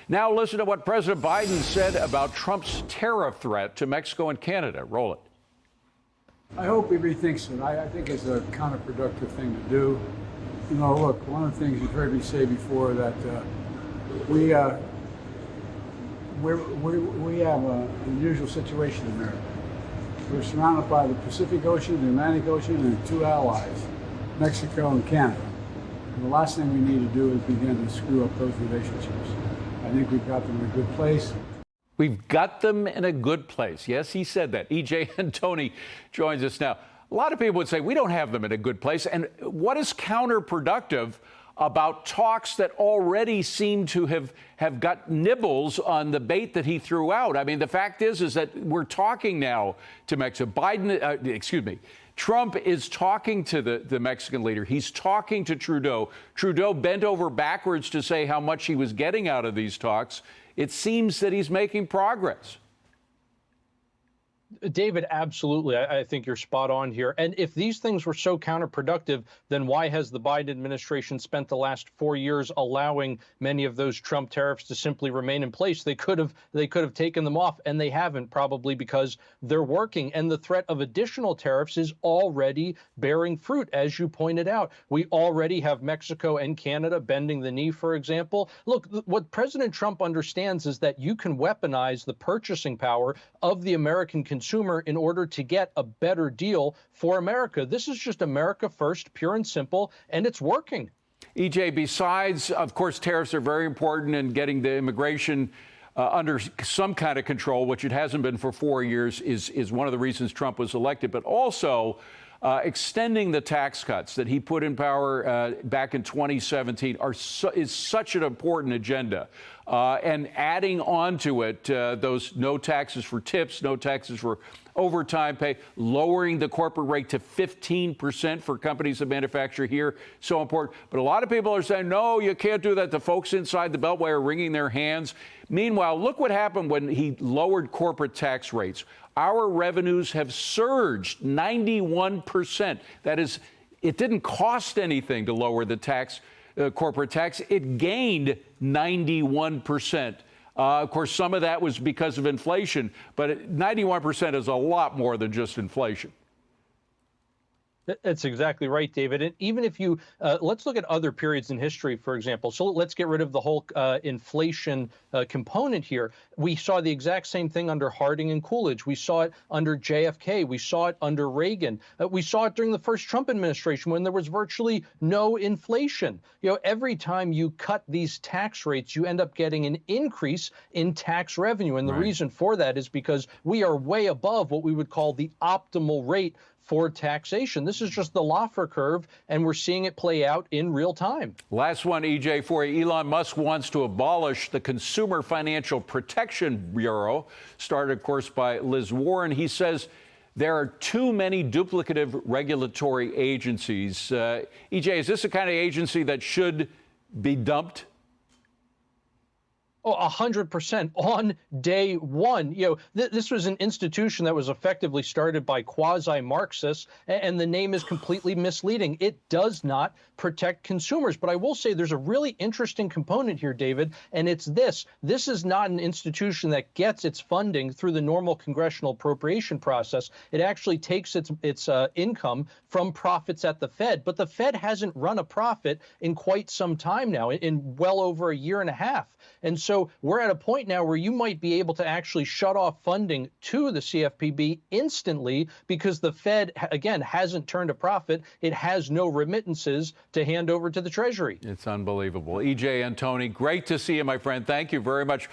Now listen to what President Biden said about Trump's tariff threat to Mexico and Canada. Roll it. I hope he rethinks it. I think it's a counterproductive thing to do. You know, look, one of the things you've heard me say before that we have an unusual situation in America. We're surrounded by the Pacific Ocean, the Atlantic Ocean, and two allies, Mexico and Canada. And the last thing we need to do is begin to screw up those relationships. I think we've got them in a good place. We've got them in a good place. Yes, he said that. EJ Antoni joins us now. A lot of people would say we don't have them in a good place. And what is counterproductive about talks that already seem to have got nibbles on the bait that he threw out? I mean, the fact is that we're talking now to Mexico. Trump is talking to the Mexican leader. He's talking to Trudeau. Trudeau bent over backwards to say how much he was getting out of these talks. It seems that he's making progress. David, absolutely. I think you're spot on here. And if these things were so counterproductive, then why has the Biden administration spent the last 4 years allowing many of those Trump tariffs to simply remain in place? They could have taken them off, and they haven't, probably because they're working. And the threat of additional tariffs is already bearing fruit, as you pointed out. We already have Mexico and Canada bending the knee, for example. Look, what President Trump understands is that you can weaponize the purchasing power of the American consumer in order to get a better deal for America. This is just America first, pure and simple, and it's working. EJ, besides, of course, tariffs are very important in getting the immigration under some kind of control, which it hasn't been for 4 years, is one of the reasons Trump was elected, but also extending the tax cuts that he put in power back in 2017 is such an important agenda. And adding on to it those no taxes for tips, no taxes for overtime pay, lowering the corporate rate to 15% for companies that manufacture here, so important. But a lot of people are saying, no, you can't do that. The folks inside the Beltway are wringing their hands. Meanwhile, look what happened when he lowered corporate tax rates. Our revenues have surged 91%. That is, it didn't cost anything to lower the tax, corporate tax. It gained 91%. Of course, some of that was because of inflation, but 91% is a lot more than just inflation. That's exactly right, David. And even if you let's look at other periods in history, for example. So let's get rid of the whole inflation component here. We saw the exact same thing under Harding and Coolidge. We saw it under JFK. We saw it under Reagan. We saw it during the first Trump administration when there was virtually no inflation. You know, every time you cut these tax rates, you end up getting an increase in tax revenue. And the reason for that is because we are way above what we would call the optimal rate for taxation. This is just the Laffer curve, and we're seeing it play out in real time. Last one, EJ, for you. Elon Musk wants to abolish the Consumer Financial Protection Bureau, started, of course, by Liz Warren. He says there are too many duplicative regulatory agencies. EJ, is this the kind of agency that should be dumped? Oh, 100% on day one. You know, this was an institution that was effectively started by quasi-Marxists, and the name is completely misleading. It does not protect consumers. But I will say there's a really interesting component here, David, and it's this. This is not an institution that gets its funding through the normal congressional appropriation process. It actually takes its income from profits at the Fed. But the Fed hasn't run a profit in quite some time now, in well over a year and a half. And so we're at a point now where you might be able to actually shut off funding to the CFPB instantly because the Fed, again, hasn't turned a profit. It has no remittances to hand over to the Treasury. It's unbelievable. EJ Antoni, great to see you, my friend. Thank you very much.